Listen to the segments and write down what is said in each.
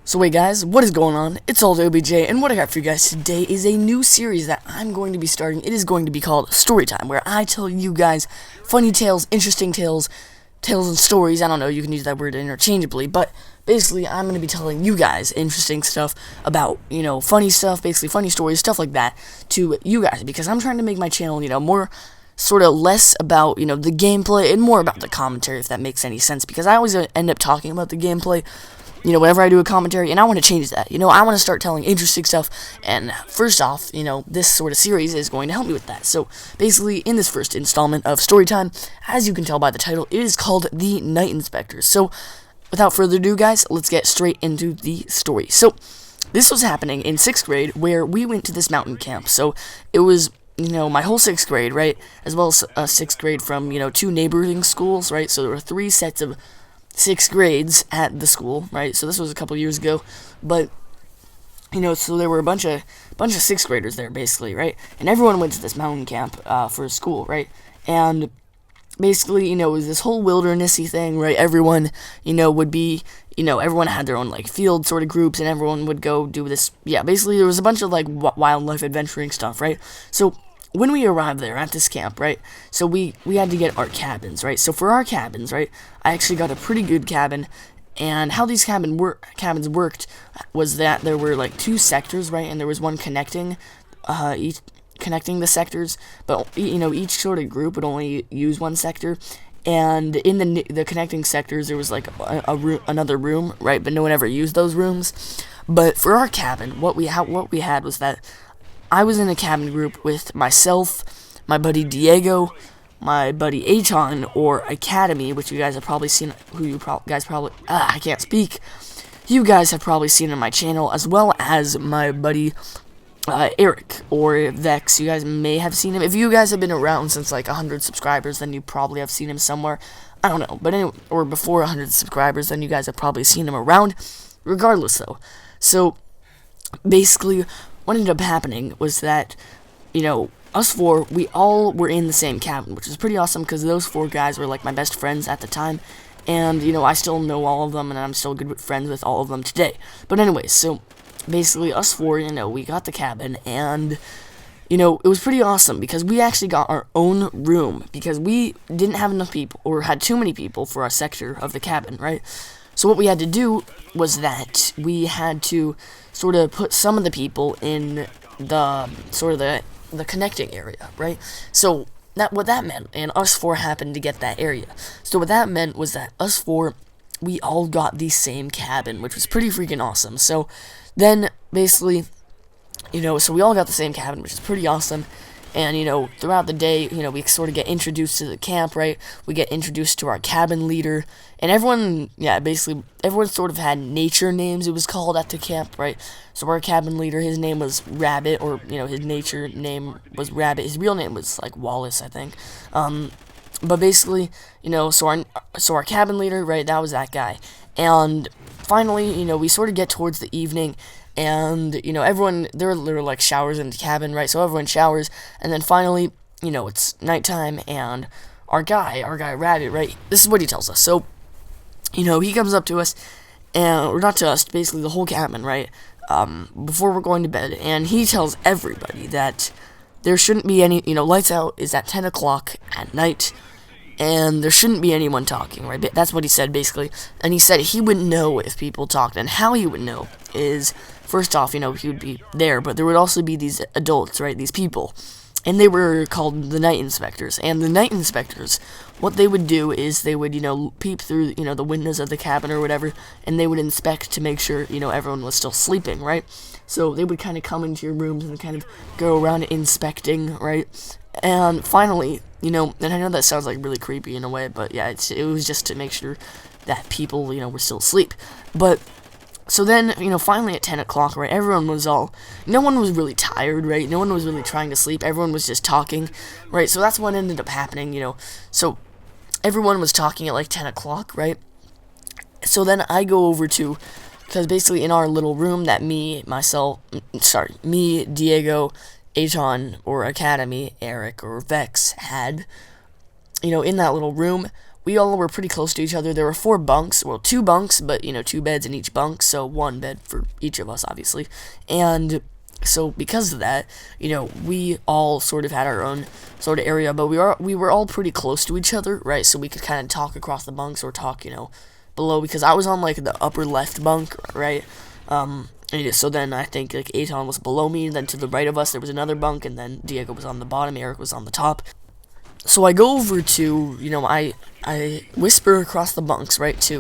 So wait guys, what is going on? It's all OBJ, and what I got for you guys today is a new series that I'm going to be starting. It is going to be called Storytime, where I tell you guys funny tales, interesting tales, tales and stories. I don't know, you can use that word interchangeably, but basically I'm going to be telling you guys interesting stuff about, funny stuff, basically funny stories, stuff like that, to you guys, because I'm trying to make my channel, more sort of less about, the gameplay and more about the commentary, if that makes any sense, because I always end up talking about the gameplay, whenever I do a commentary, and I want to change that. I want to start telling interesting stuff, and first off, this sort of series is going to help me with that. So, basically, in this first installment of Storytime, as you can tell by the title, it is called The Night Inspectors. So, without further ado, guys, let's get straight into the story. So, this was happening in 6th grade, where we went to this mountain camp. So, it was my whole 6th grade, right, as well as 6th grade from, 2 neighboring schools, right, so there were 3 sets of 6 grades at the school, right, so this was a couple years ago, but, so there were a bunch of 6th graders there, basically, right, and everyone went to this mountain camp, for school, right, and basically, it was this whole wildernessy thing, right, everyone, would be, everyone had their own, field sort of groups, and everyone would go do this, basically, there was a bunch of, wildlife adventuring stuff, right, so when we arrived there at this camp, right, so we had to get our cabins, right, so for our cabins, right, I actually got a pretty good cabin, and how these cabins worked was that there were, 2 sectors, right, and there was one connecting the sectors, but, each sort of group would only use one sector, and in the connecting sectors, there was, another room, right, but no one ever used those rooms, but for our cabin, what we had was that I was in a cabin group with myself, my buddy Diego, my buddy Aton, or Academy, which you guys have probably seen, I can't speak, you guys have probably seen on my channel, as well as my buddy Eric, or Vex. You guys may have seen him. If you guys have been around since 100 subscribers, then you probably have seen him somewhere. I don't know, but anyway, or before 100 subscribers, then you guys have probably seen him around. Regardless, though. So, basically, what ended up happening was that, us 4, we all were in the same cabin, which is pretty awesome, because those 4 guys were, my best friends at the time, and, I still know all of them, and I'm still good friends with all of them today. But anyways, so basically, us 4, we got the cabin, and, it was pretty awesome, because we actually got our own room, because we didn't have enough people, or had too many people for our sector of the cabin, right? So what we had to do was that we had to sort of put some of the people in the, sort of the connecting area, right? So what that meant, and us 4 happened to get that area, so what that meant was that us 4, we all got the same cabin, which was pretty freaking awesome. So then, basically, so we all got the same cabin, which is pretty awesome, and, throughout the day, we sort of get introduced to the camp, right, we get introduced to our cabin leader, and everyone, basically, everyone sort of had nature names, it was called, at the camp, right, so our cabin leader, his name was Rabbit, or, his nature name was Rabbit, his real name was, Wallace, I think, but basically, so our cabin leader, right, that was that guy, and finally, we sort of get towards the evening, and, everyone, there were, showers in the cabin, right, so everyone showers, and then finally, it's nighttime, and our guy, Rabbit, right, this is what he tells us, so, he comes up to us, or not to us, basically the whole cabin, right, before we're going to bed, and he tells everybody that there shouldn't be any, lights out is at 10 o'clock at night, and there shouldn't be anyone talking, right? That's what he said, basically. And he said he would know if people talked, and how he would know is, first off, he would be there, but there would also be these adults, right, these people, and they were called the Night Inspectors, and the Night Inspectors, what they would do is they would, peep through, the windows of the cabin or whatever, and they would inspect to make sure, everyone was still sleeping, right? So they would kind of come into your rooms and kind of go around inspecting, right? And finally, and I know that sounds really creepy in a way, but yeah, it was just to make sure that people, were still asleep. But, so then, finally at 10 o'clock, right, no one was really tired, right, no one was really trying to sleep, everyone was just talking, right, so that's what ended up happening, so everyone was talking at 10 o'clock, right, so then I go over to, because basically in our little room that me, Diego, Aton, or Academy, Eric, or Vex had, in that little room, we all were pretty close to each other. There were 4 bunks, well, 2 bunks, but, 2 beds in each bunk, so 1 bed for each of us, obviously. And so because of that, we all sort of had our own sort of area, but we were all pretty close to each other, right? So we could kind of talk across the bunks or talk, below, because I was on like the upper left bunk, right? So then I think like Aton was below me, and then to the right of us there was another bunk, and then Diego was on the bottom, Eric was on the top. So I go over to, I whisper across the bunks, right,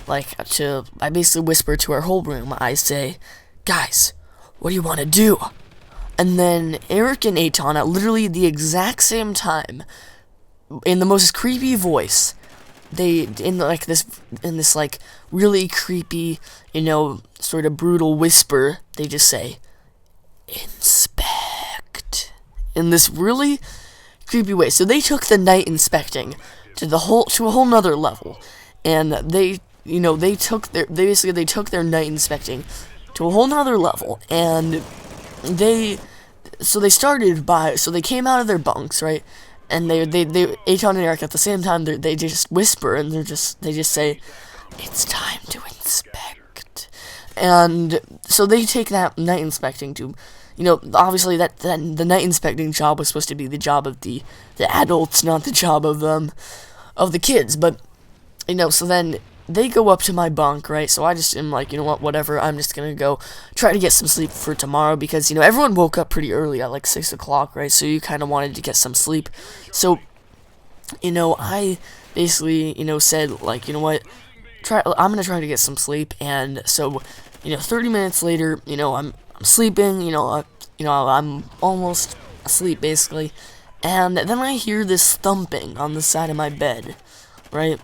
I basically whisper to our whole room. I say, guys, what do you want to do? And then Eric and Aton, at literally the exact same time, in the most creepy voice, in this really creepy, sort of brutal whisper, they just say, inspect, in this really creepy way. So they took the night inspecting to a whole nother level, and they took their night inspecting to a whole nother level, and they came out of their bunks, right, and they Aton and Eric at the same time, they just whisper, and they just say, it's time to inspect. And so they take that night inspecting to, obviously that the night inspecting job was supposed to be the job of the adults, not the job of the kids. But so then they go up to my bunk, right? So I just am like, whatever. I'm just gonna go try to get some sleep for tomorrow, because everyone woke up pretty early at like 6 o'clock, right? So you kind of wanted to get some sleep. So I basically said like, what, I'm gonna try to get some sleep. And so 30 minutes later, I'm sleeping, I'm almost asleep, basically, and then I hear this thumping on the side of my bed, right,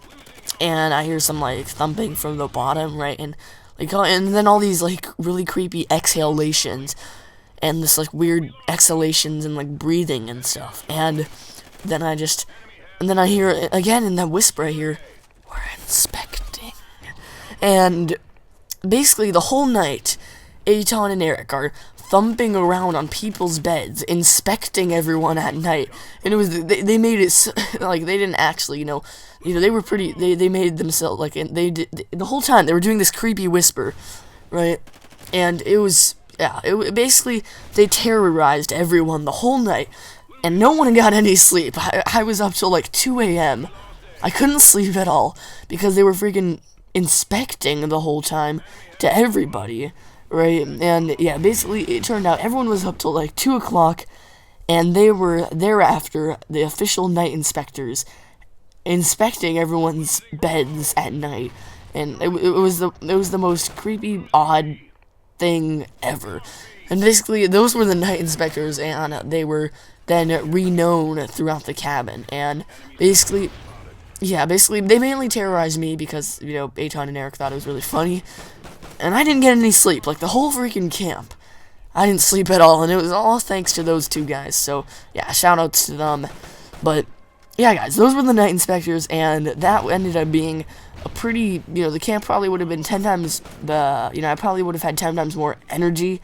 and I hear some, thumping from the bottom, right, and then all these, really creepy exhalations, and this, weird exhalations and, breathing and stuff, and then I hear, again, in that whisper, I hear, we're inspecting, and basically the whole night, Aton and Eric are thumping around on people's beds, inspecting everyone at night, and it was they made it they didn't actually, they were pretty, they made themselves they did the whole time they were doing this creepy whisper, right, and it was basically they terrorized everyone the whole night, and no one got any sleep. I was up till 2 a.m. I couldn't sleep at all because they were freaking inspecting the whole time to everybody. Right, and yeah, basically it turned out everyone was up till 2 o'clock, and they were thereafter the official night inspectors, inspecting everyone's beds at night, and it was the most creepy, odd thing ever. And basically those were the night inspectors, and they were then renowned throughout the cabin, and basically they mainly terrorized me because Aton and Eric thought it was really funny. And I didn't get any sleep, the whole freaking camp. I didn't sleep at all, and it was all thanks to those 2 guys, so, yeah, shoutouts to them. But, yeah, guys, those were the night inspectors, and that ended up being a pretty, the camp probably would have been 10 times, I probably would have had 10 times more energy,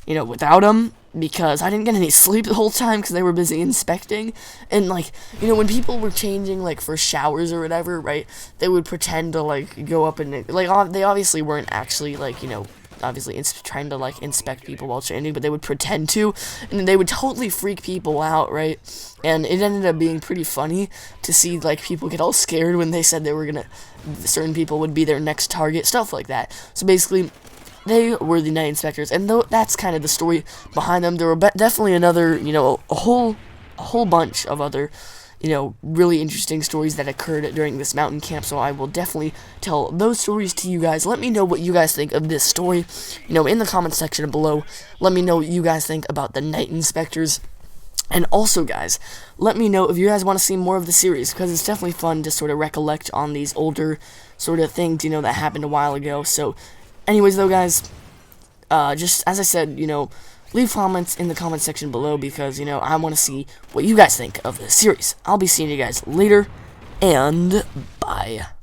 without them, because I didn't get any sleep the whole time because they were busy inspecting. And when people were changing for showers or whatever, right, they would pretend to go up and they obviously weren't actually obviously trying to inspect people while changing, but they would pretend to, and they would totally freak people out, right? And it ended up being pretty funny to see people get all scared when they said they were certain people would be their next target, stuff like that. So basically they were the night inspectors, and that's kind of the story behind them. There were definitely another, a whole bunch of other, really interesting stories that occurred during this mountain camp, so I will definitely tell those stories to you guys. Let me know what you guys think of this story, in the comments section below. Let me know what you guys think about the night inspectors. And also, guys, let me know if you guys want to see more of the series, because it's definitely fun to sort of recollect on these older sort of things, that happened a while ago. So anyways, though, guys, just as I said, leave comments in the comment section below, because, I want to see what you guys think of this series. I'll be seeing you guys later, and bye.